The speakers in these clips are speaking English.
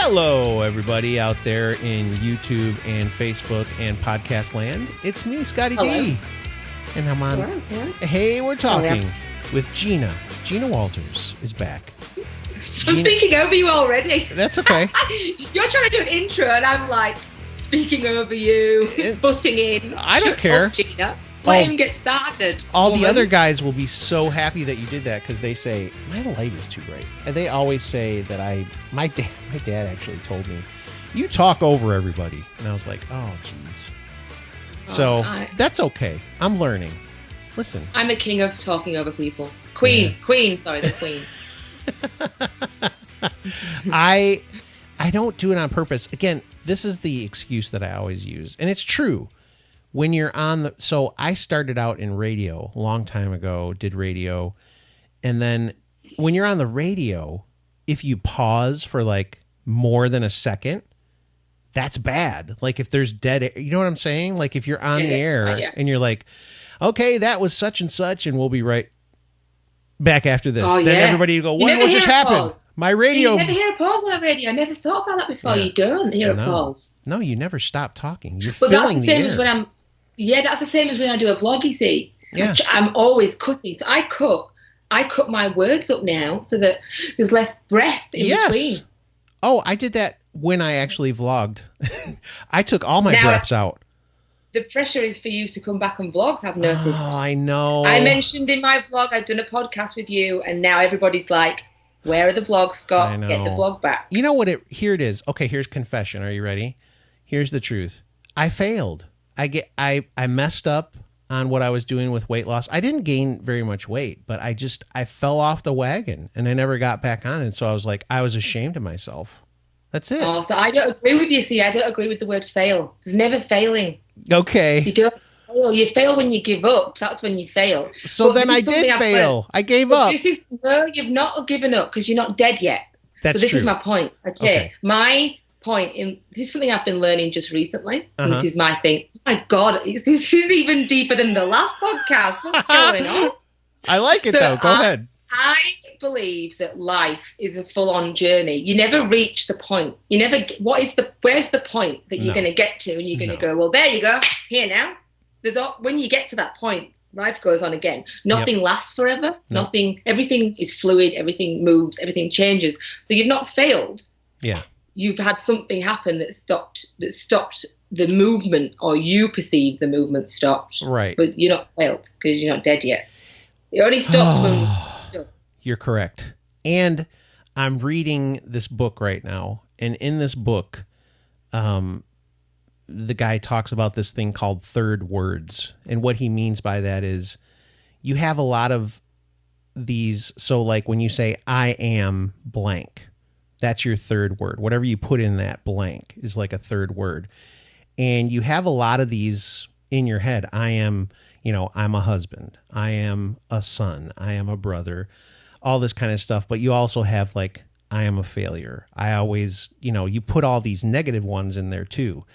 Hello, everybody out there in YouTube and Facebook and podcast land. It's me, Scotty D. And I'm on. Hello. Hey, we're talking with Gina. Gina Walters is back. I'm speaking over you already. That's okay. You're trying to do an intro, and I'm like speaking over you, butting in. I don't care. Gina. Let him get started. All the other guys will be so happy that you did that because they say, my light is too bright. And they always say that my dad actually told me, you talk over everybody. And I was like, oh, geez. So that's okay. I'm learning. Listen. I'm the king of talking over people. Queen. The queen. I don't do it on purpose. Again, this is the excuse that I always use. And it's true. When you're on so I started out in radio a long time ago, did radio. And then when you're on the radio, if you pause for like more than a second, that's bad. Like if there's dead air, you know what I'm saying? Like if you're on the air and you're like, okay, that was such and such, and we'll be right back after this. Then everybody will go, what just happened? My radio. You never hear a pause on the radio. I never thought about that before. Yeah. You don't hear a pause. No, you never stop talking. You're but filling that's the same the air. As when I'm. Yeah, that's the same as when I do a vlog, you see. Yeah. I'm always cutting. So I cut my words up now so that there's less breath in between. Oh, I did that when I actually vlogged. I took all my breaths out. The pressure is for you to come back and vlog, I've noticed. Oh, I know. I mentioned in my vlog, I've done a podcast with you, and now everybody's like, where are the vlogs, Scott? I know. Get the vlog back. You know what? Here it is. Okay, here's confession. Are you ready? Here's the truth. I failed. I messed up on what I was doing with weight loss. I didn't gain very much weight, but I fell off the wagon and I never got back on it. So I was like, I was ashamed of myself. That's it. Oh, so I don't agree with you. See, I don't agree with the word fail. There's never failing. Okay. You don't fail. You fail when you give up. That's when you fail. So then I did fail. I gave up. No, you've not given up because you're not dead yet. That's so this true. is my point. Okay. My point this is something I've been learning just recently. And this is my thing. Oh my God, this is even deeper than the last podcast. What's going on? I like it though. Go ahead. I believe that life is a full-on journey. You never reach the point. You never. Where's the point that you're going to get to, and you're going to go, well, there you go. Here now. When you get to that point, life goes on again. Nothing lasts forever. Nothing. Everything is fluid. Everything moves. Everything changes. So you've not failed. Yeah. You've had something happen that stopped the movement, or you perceive the movement stopped. Right. But you're not failed because you're not dead yet. It only stops when you're stuck. You're correct. And I'm reading this book right now. And in this book, the guy talks about this thing called third words. And what he means by that is you have a lot of these. So like when you say, I am blank, that's your third word. Whatever you put in that blank is like a third word. And you have a lot of these in your head. I am, I'm a husband. I am a son. I am a brother. All this kind of stuff. But you also have like, I am a failure. I always, you put all these negative ones in there too.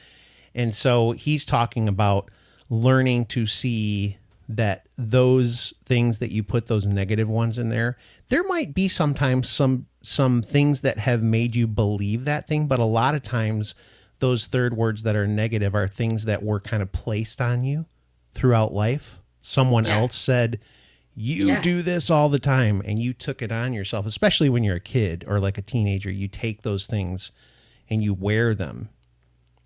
And so he's talking about learning to see that those things that you put those negative ones in there might be sometimes some things that have made you believe that thing, but a lot of times those third words that are negative are things that were kind of placed on you throughout life. Someone else said, you do this all the time, and you took it on yourself, especially when you're a kid or like a teenager. You take those things and you wear them.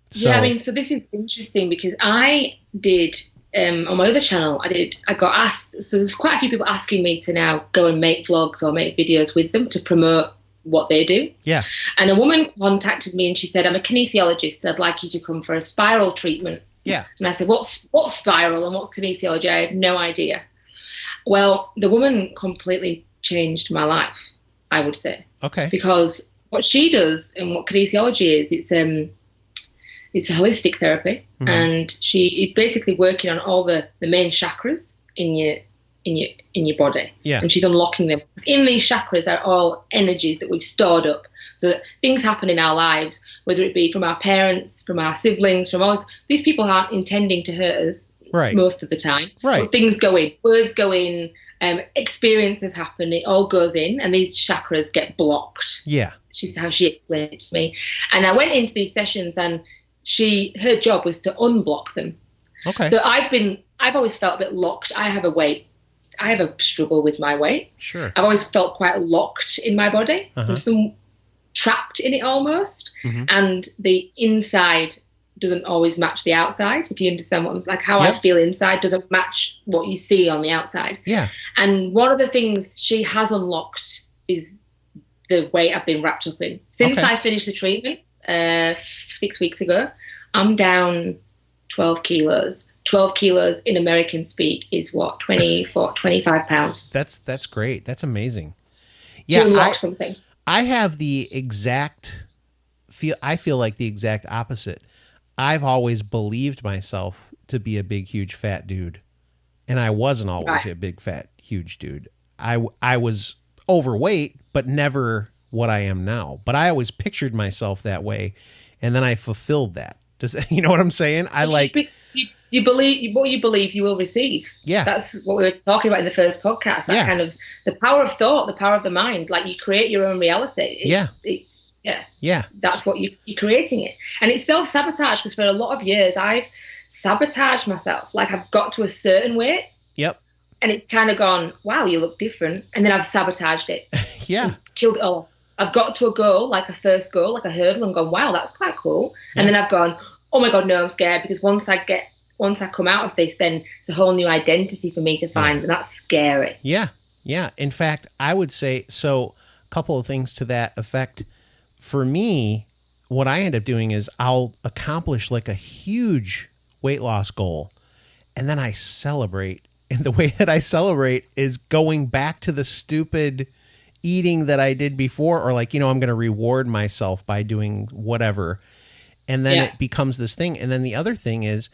So, so this is interesting because I did on my other channel, I got asked, so there's quite a few people asking me to now go and make vlogs or make videos with them to promote what they do. Yeah. And a woman contacted me and she said, I'm a kinesiologist. I'd like you to come for a spiral treatment. Yeah. And I said, what's spiral and what's kinesiology? I have no idea. Well, the woman completely changed my life, I would say. Okay. Because what she does and what kinesiology is, it's a holistic therapy, and she is basically working on all the main chakras in your body. Yeah. And she's unlocking them. In these chakras are all energies that we've stored up. So that things happen in our lives, whether it be from our parents, from our siblings, from us. These people aren't intending to hurt us most of the time. Right. But things go in, words go in, experiences happen, it all goes in, and these chakras get blocked. Yeah. She's how she explained it to me. And I went into these sessions, and her job was to unblock them. Okay. So I've always felt a bit locked. I have a struggle with my weight. Sure. I've always felt quite locked in my body. I'm trapped in it almost. And the inside doesn't always match the outside, if you understand what I'm like. How I feel inside doesn't match what you see on the outside. Yeah. And one of the things she has unlocked is the weight I've been wrapped up in. Since I finished the treatment 6 weeks ago, I'm down 12 kilos. 12 kilos in American speak is what, 25 pounds. That's great. That's amazing. Yeah, to unlock something. I have the exact I feel like the exact opposite. I've always believed myself to be a big, huge, fat dude. And I wasn't always a big, fat, huge dude. I was overweight, but never what I am now. But I always pictured myself that way. And then I fulfilled that. You know what I'm saying? You believe what you believe you will receive. Yeah. That's what we were talking about in the first podcast. That kind of the power of thought, the power of the mind. Like, you create your own reality. That's what you're creating it. And it's self-sabotage, because for a lot of years I've sabotaged myself. Like, I've got to a certain weight. Yep. And it's kind of gone, wow, you look different. And then I've sabotaged it. Yeah. Killed it all. I've got to a goal, like a first goal, like a hurdle, and gone, wow, that's quite cool. Yeah. And then I've gone, oh my God, no, I'm scared, because once I come out of this, then it's a whole new identity for me to find, and that's scary. Yeah. Yeah. In fact, I would say, so a couple of things to that effect. For me, what I end up doing is I'll accomplish like a huge weight loss goal, and then I celebrate. And the way that I celebrate is going back to the stupid eating that I did before, or like, I'm going to reward myself by doing whatever. And then it becomes this thing. And then the other thing is,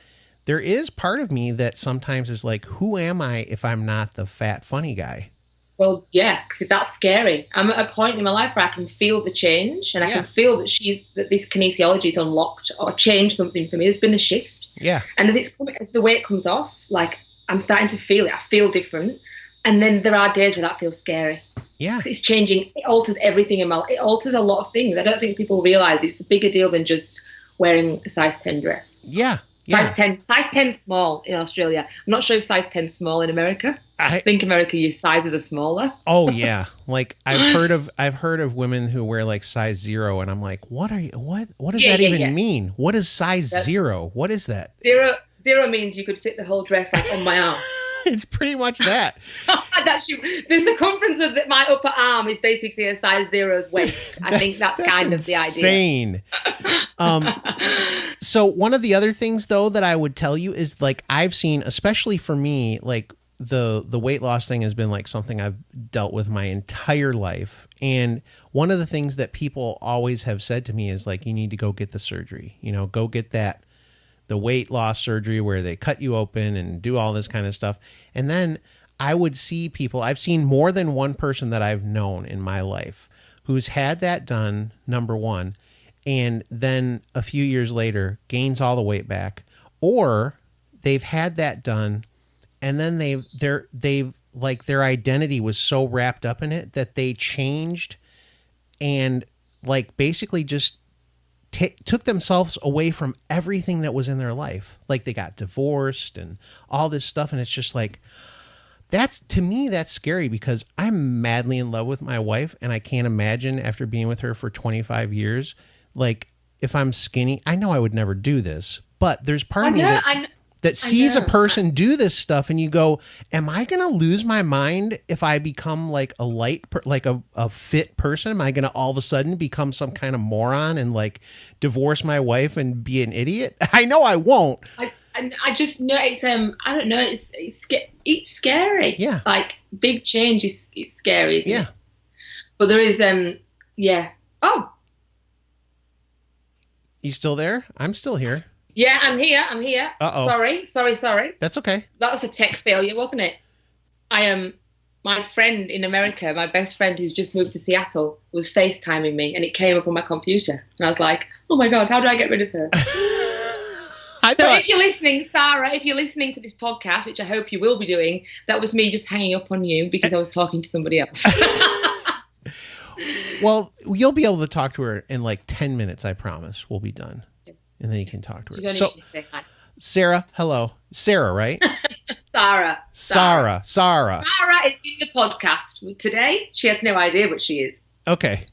there is part of me that sometimes is like, who am I if I'm not the fat, funny guy? Well, yeah, because that's scary. I'm at a point in my life where I can feel the change, and I can feel that this kinesiology is unlocked or changed something for me. There's been a shift. Yeah. And as the weight comes off, like, I'm starting to feel it. I feel different. And then there are days where that feels scary. Yeah. It's changing. It alters everything in my life. It alters a lot of things. I don't think people realize it's a bigger deal than just wearing a size 10 dress. Yeah. Size 10 small in Australia. I'm not sure if size 10 small in America. I think America, your sizes are smaller. Oh yeah. Like I've heard of women who wear like size 0, and I'm like, what does that even mean? What is size 0? What is that? Zero means you could fit the whole dress like on my arm. It's pretty much that. The circumference of my upper arm is basically a size 0's waist. I think that's kind of the idea. Insane. So one of the other things, though, that I would tell you is, like, I've seen, especially for me, like the weight loss thing has been like something I've dealt with my entire life. And one of the things that people always have said to me is, like, you need to go get the surgery. Go get the weight loss surgery where they cut you open and do all this kind of stuff. And then I would see people, I've seen more than one person that I've known in my life who's had that done, number one, and then a few years later gains all the weight back, or they've had that done and then they've like their identity was so wrapped up in it that they changed and like basically just took themselves away from everything that was in their life. Like they got divorced and all this stuff. And it's just like, to me, that's scary, because I'm madly in love with my wife, and I can't imagine, after being with her for 25 years, like, if I'm skinny, I know I would never do this, but there's part of me that sees a person do this stuff, and you go, am I going to lose my mind if I become like a fit person? Am I going to all of a sudden become some kind of moron and like divorce my wife and be an idiot? I know I won't. I just know it's I don't know, it's scary. Yeah. Like, big change is scary, isn't it? But there is Oh. You still there? I'm still here. Yeah, I'm here. Uh-oh. Sorry. That's okay. That was a tech failure, wasn't it? My friend in America, my best friend who's just moved to Seattle, was FaceTiming me, and it came up on my computer. And I was like, oh my God, how do I get rid of her? If you're listening, Sarah, if you're listening to this podcast, which I hope you will be doing, that was me just hanging up on you because I was talking to somebody else. Well, you'll be able to talk to her in like 10 minutes, I promise. We'll be done. And then you can talk to her. So, Sarah, hello. Sarah, right? Sarah Sarah is doing a podcast today. She has no idea what she is. Okay.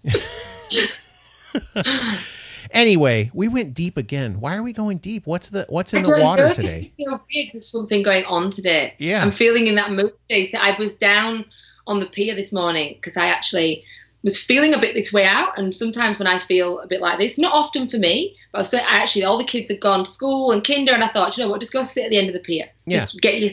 Anyway, we went deep again. Why are we going deep? What's in the water today? It's so big. There's something going on today. Yeah. I'm feeling in that mood today. So I was down on the pier this morning because I actually was feeling a bit this way out. And sometimes when I feel a bit like this, not often for me, but all the kids had gone to school and kinder, and I thought, you know what, just go sit at the end of the pier. Yeah. Just get your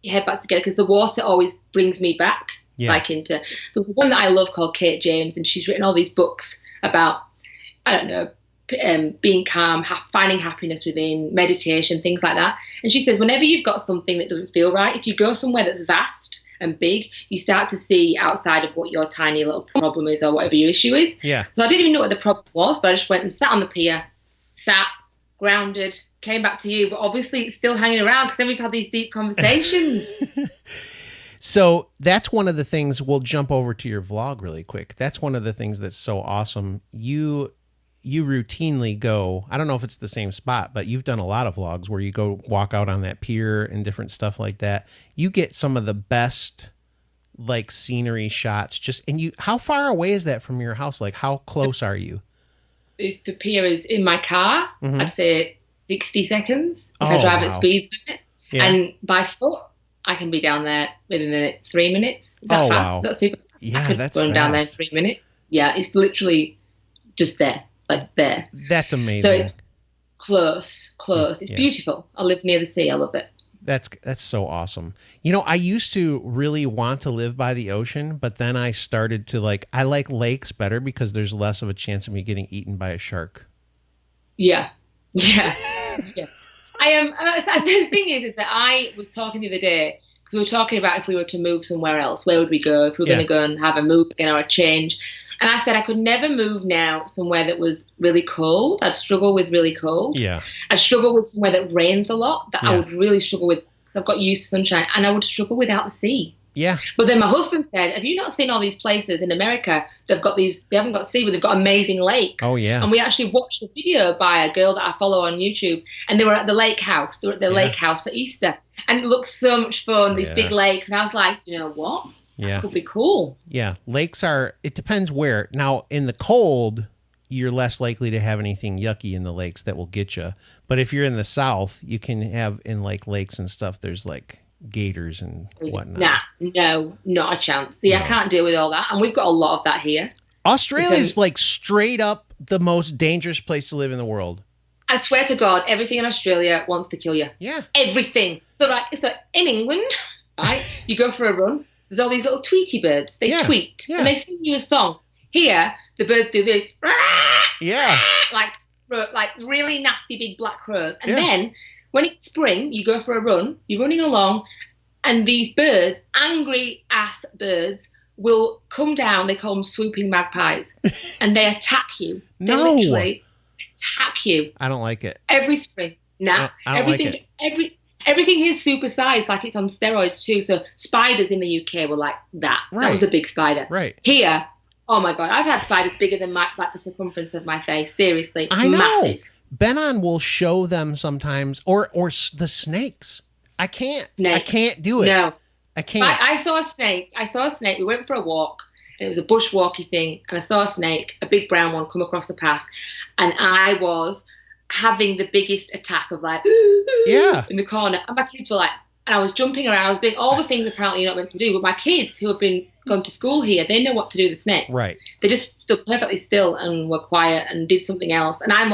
head back together, because the water always brings me back. Yeah. Like into, there's one that I love called Kate James, and she's written all these books about, I don't know, being calm, finding happiness within, meditation, things like that. And she says, whenever you've got something that doesn't feel right, if you go somewhere that's vast and big, you start to see outside of what your tiny little problem is or whatever your issue is. Yeah. So I didn't even know what the problem was, but I just went and sat on the pier, grounded, came back to you, but obviously it's still hanging around because then we've had these deep conversations. So that's one of the things. We'll jump over to your vlog really quick. That's one of the things that's so awesome. You routinely go, I don't know if it's the same spot, but you've done a lot of vlogs where you go walk out on that pier and different stuff like that. You get some of the best like scenery shots how far away is that from your house? Like how close are you? The pier is in my car. Mm-hmm. I'd say 60 seconds if I drive at speed limit. Yeah. And by foot, I can be down there within 3 minutes. Is that fast? Wow. Is that super? Yeah, I could that's run fast. down there in 3 minutes. Yeah, it's literally just there. Like there. That's amazing. So it's close. It's beautiful. I live near the sea. I love it. That's so awesome. You know, I used to really want to live by the ocean, but then I started to I like lakes better because there's less of a chance of me getting eaten by a shark. Yeah. I am. The thing is that I was talking the other day because we were talking about if we were to move somewhere else, where would we go? If we were going to go and have a move again or a change. And I said I could never move now somewhere that was really cold. I'd struggle with really cold. Yeah. I'd struggle with somewhere that rains a lot. I would really struggle with, because I've got used to sunshine. And I would struggle without the sea. Yeah. But then my husband said, have you not seen all these places in America? They haven't got sea, but they've got amazing lakes. Oh, yeah. And we actually watched a video by a girl that I follow on YouTube. And they were at the lake house. They were at the lake house for Easter. And it looked so much fun, these big lakes. And I was like, you know what? Yeah. That could be cool. Yeah. Lakes it depends where. Now, in the cold, you're less likely to have anything yucky in the lakes that will get you. But if you're in the South, you can have in lakes and stuff, there's gators and whatnot. No, not a chance. See, I can't deal with all that. And we've got a lot of that here. Australia's straight up the most dangerous place to live in the world. I swear to God, everything in Australia wants to kill you. Yeah. Everything. So in England, right, you go for a run. There's all these little Tweety birds. They tweet and they sing you a song. Here, the birds do this. Yeah. Like really nasty big black crows. And then when it's spring, you go for a run, you're running along, and these birds, angry ass birds, will come down. They call them swooping magpies. And they attack you. They literally attack you. I don't like it. Every spring. Nah. I don't like it. Everything here is supersized, like it's on steroids too. So spiders in the UK were like that. Right. That was a big spider. Right. Here, oh my God, I've had spiders bigger than the circumference of my face. Seriously. I know. Massive. Benon will show them sometimes, or the snakes. I can't do it. No. I can't. I saw a snake. We went for a walk, and it was a bushwalky thing. And I saw a snake, a big brown one, come across the path. And I was having the biggest attack of in the corner, and my kids were like, and I was jumping around, I was doing all the things apparently you're not meant to do, but my kids who have been gone to school here, they know what to do with the snake. Right. They just stood perfectly still and were quiet and did something else, and I'm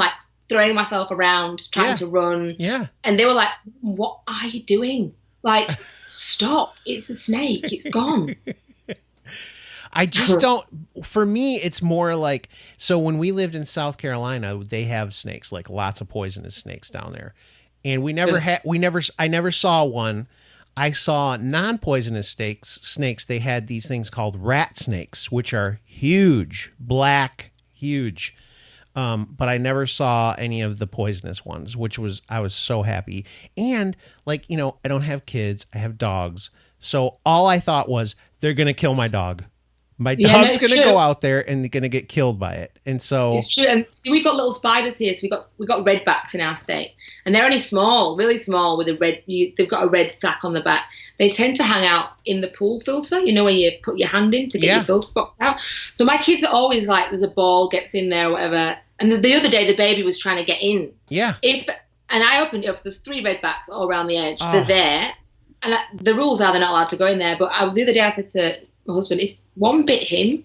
throwing myself around trying to run, and they were like, what are you doing? Stop, it's a snake, it's gone. I just don't, for me, it's more so when we lived in South Carolina, they have snakes, lots of poisonous snakes down there. And I never saw one. I saw non-poisonous snakes. They had these things called rat snakes, which are huge, black, huge. But I never saw any of the poisonous ones, I was so happy. And I don't have kids, I have dogs. So all I thought was, they're going to kill my dog. My Yeah, no, dog's it's going to true. go out there and going to get killed by it. And so It's true. And see, we've got little spiders here. So we've got redbacks in our state, and they're only small, really small, with a red. They've got a red sack on the back. They tend to hang out in the pool filter. You know, where you put your hand in to get your filter box out. So my kids are always like, there's a ball gets in there or whatever. And the other day, the baby was trying to get in. Yeah. And I opened it up. There's 3 redbacks all around the edge. They're there, and the rules are they're not allowed to go in there. But the other day, I said to my husband, if one bit him,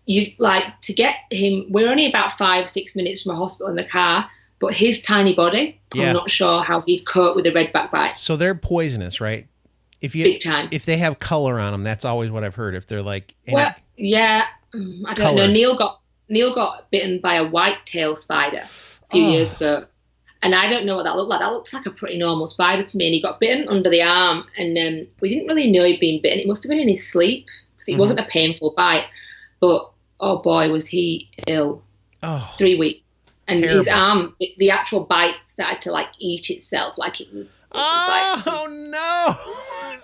you like to get him. We're only about 5-6 minutes from a hospital in the car, but his tiny body, I'm not sure how he'd cope with a redback bite. So they're poisonous, right? Big time. If they have color on them, that's always what I've heard. If they're like, I don't know. Neil got bitten by a white-tailed spider a few years ago, and I don't know what that looked like. That looks like a pretty normal spider to me. And he got bitten under the arm, and we didn't really know he'd been bitten. It must have been in his sleep because it wasn't a painful bite, but oh boy, was he ill. 3 weeks, and terrible. His arm, the actual bite started to like eat itself, like it was. No!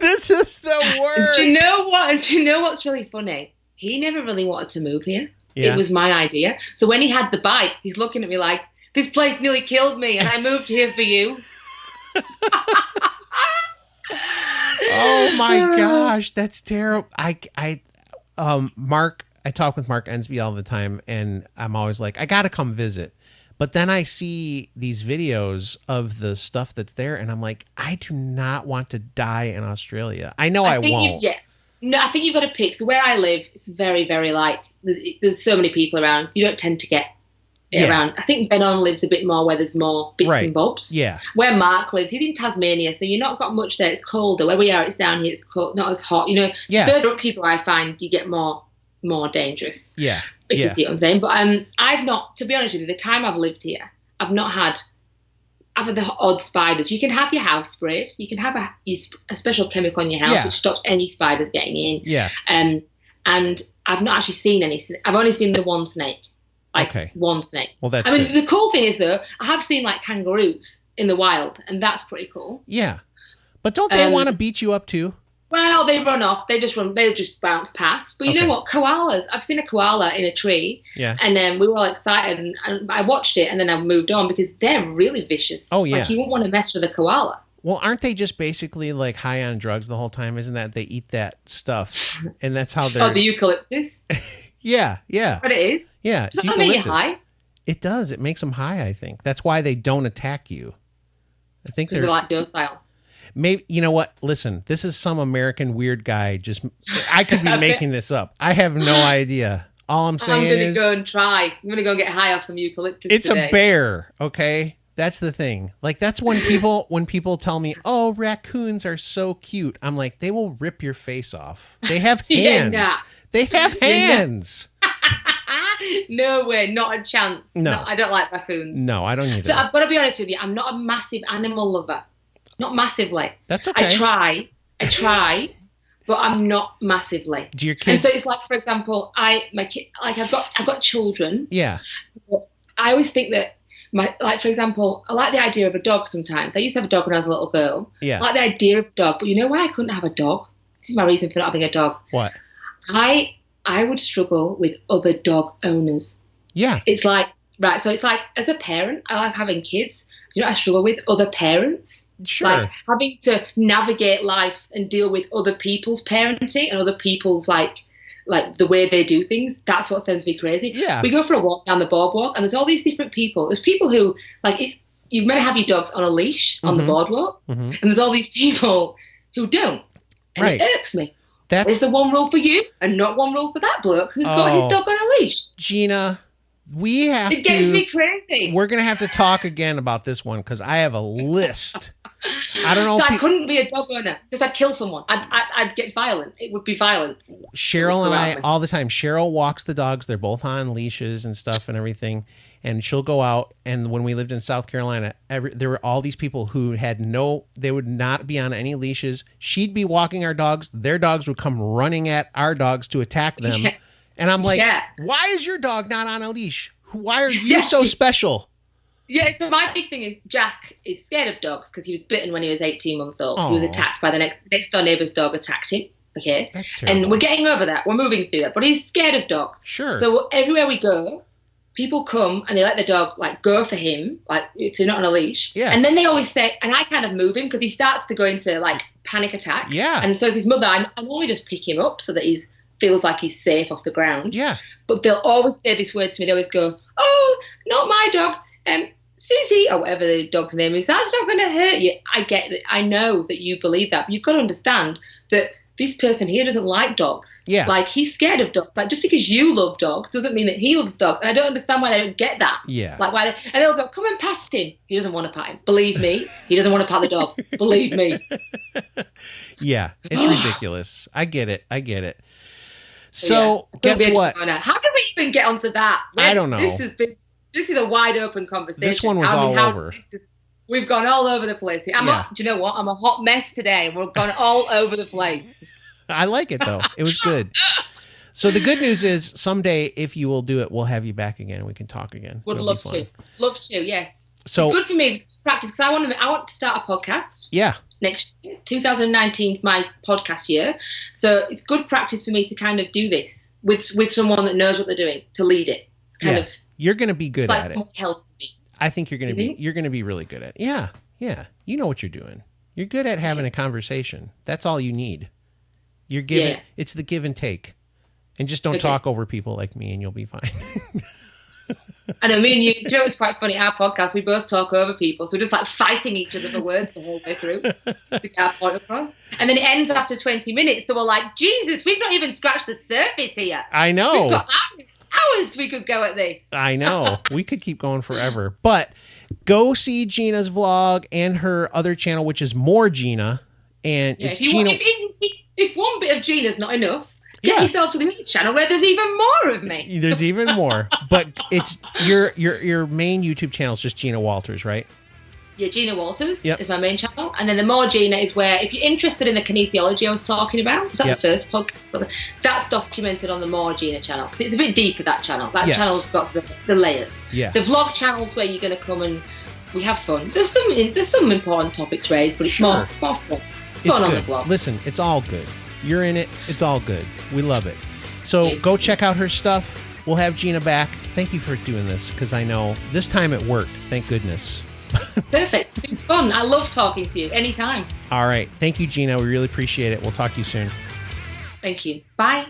This is the worst. Do you know what's really funny? He never really wanted to move here. Yeah. It was my idea. So when he had the bite, he's looking at me like, "This place nearly killed me, and I moved here for you." Oh my gosh, that's terrible. Mark, I talk with Mark Ensby all the time, and I'm always like, I got to come visit. But then I see these videos of the stuff that's there, and I'm like, I do not want to die in Australia. I know I won't. No, I think you've got to pick. So where I live, it's very, very like, there's so many people around. You don't tend to get around. I think Ben-On lives a bit more where there's more bits and bobs. Yeah. Where Mark lives, he's in Tasmania, so you're not got much there. It's colder. Where we are, it's down here. It's cold, not as hot. You know, further up people, I find you get more dangerous. Yeah. If you see what I'm saying. But I've not, to be honest with you, the time I've lived here, I've had the odd spiders. You can have your house sprayed. You can have a special chemical in your house which stops any spiders getting in. Yeah. And I've not actually seen any. I've only seen the one snake. One snake. Well, that's good. The cool thing is, though, I have seen like kangaroos in the wild, and that's pretty cool. Yeah. But don't they want to beat you up too? Well, they run off. They just bounce past. But you know what? Koalas. I've seen a koala in a tree. Yeah. And then we were all excited, and I watched it, and then I moved on because they're really vicious. Oh, yeah. Like, you won't want to mess with a koala. Well, aren't they just basically like high on drugs the whole time? Isn't that they eat that stuff? And that's how they're... Oh, the eucalyptus? Yeah. But it is. Yeah. Does that make you high? It does. It makes them high, I think. That's why they don't attack you. I think they're like docile. Maybe, you know what? Listen, this is some American weird guy. I could be making this up. I have no idea. All I'm saying is... I'm going to go and try. I'm going to go and get high off some eucalyptus today. A bear, okay? That's the thing. Like, that's when people tell me, oh, raccoons are so cute. I'm like, they will rip your face off. They have hands. They have hands. No way, not a chance. No, I don't like raccoons. No, I don't either. So I've got to be honest with you. I'm not a massive animal lover. Not massively. That's okay. I try, but I'm not massively. Do your kids? And so it's like, for example, I've got children. Yeah. But I always think that for example, I like the idea of a dog sometimes. I used to have a dog when I was a little girl. Yeah. I like the idea of a dog, but you know why I couldn't have a dog? This is my reason for not having a dog. What? I would struggle with other dog owners. Yeah. It's like, right, so it's like, as a parent, I like having kids. You know what I struggle with? Other parents. Sure. Like having to navigate life and deal with other people's parenting and other people's like the way they do things. That's what sends me crazy. Yeah. We go for a walk down the boardwalk and there's all these different people. There's people who you meant to have your dogs on a leash on the boardwalk, and there's all these people who don't. And it irks me. Is there one rule for you and not one rule for that bloke who's got his dog on a leash? Gina, it gets me crazy. We're going to have to talk again about this one because I have a list. I don't know. So I couldn't be a dog owner because I'd kill someone. I'd get violent. It would be violence. Cheryl and I all the time. Cheryl walks the dogs. They're both on leashes and stuff and everything. And she'll go out. And when we lived in South Carolina, there were all these people who they would not be on any leashes. She'd be walking our dogs. Their dogs would come running at our dogs to attack them. Yeah. And I'm like, why is your dog not on a leash? Why are you so special? Yeah, so my big thing is Jack is scared of dogs because he was bitten when he was 18 months old. Aww. He was attacked by the next door neighbour's dog attacked him. Okay. That's terrible. And we're getting over that. We're moving through that. But he's scared of dogs. Sure. So everywhere we go, people come and they let the dog like go for him, like if they're not on a leash. Yeah. And then they always say, and I kind of move him because he starts to go into like panic attack. Yeah. And so as his mother, I normally just pick him up so that he feels like he's safe off the ground. Yeah. But they'll always say this word to me. They always go, "Oh, not my dog. Susie," or whatever the dog's name is, "that's not going to hurt you." I get it. I know that you believe that, but you've got to understand that this person here doesn't like dogs. Yeah. Like, he's scared of dogs. Like, just because you love dogs doesn't mean that he loves dogs. And I don't understand why they don't get that. Yeah. Like, and they'll go, "Come and pat him." He doesn't want to pat him. Believe me, he doesn't want to pat the dog. Believe me. Yeah, it's ridiculous. I get it. So, guess what? How did we even get onto that? I don't know. This is a wide open conversation. This one was all over. We've gone all over the place. Do you know what? I'm a hot mess today. We've gone all over the place. I like it, though. It was good. So the good news is someday, if you will do it, we'll have you back again and we can talk again. Would love to. Love to, yes. So it's good for me to practice because I want to start a podcast. Yeah. Next year. 2019 is my podcast year. So it's good practice for me to kind of do this with someone that knows what they're doing, to lead it. You're going to be good at it. Help me. I think you're going to be really good at it. Yeah. Yeah. You know what you're doing. You're good at having a conversation. That's all you need. You're giving, it's the give and take. And just don't talk over people like me and you'll be fine. I know, me and you, Joe, it's quite funny, our podcast, we both talk over people. So we're just like fighting each other for words the whole way through to get our point across. And then it ends after 20 minutes. So we're like, Jesus, we've not even scratched the surface here. I know. We've got hours we could go at this. I know. We could keep going forever. But go see Gina's vlog and her other channel, which is More Gina. And it's Gina. If one bit of Gina's not enough, get yourself to the other channel where there's even more of me. There's even more. But it's your main YouTube channel is just Gina Walters, right? Yeah, Gina Walters is my main channel. And then the More Gina is where, if you're interested in the kinesiology I was talking about, that's the first podcast, that's documented on the More Gina channel. Because it's a bit deeper, that channel. That channel's got the layers. Yeah. The vlog channel's where you're going to come and we have fun. There's some important topics raised, but it's more fun. It's fun good. On the vlog. Listen, it's all good. You're in it. It's all good. We love it. So go check out her stuff. We'll have Gina back. Thank you for doing this, because I know this time it worked. Thank goodness. Perfect. It's been fun. I love talking to you anytime. All right. Thank you, Gina. We really appreciate it. We'll talk to you soon. Thank you. Bye.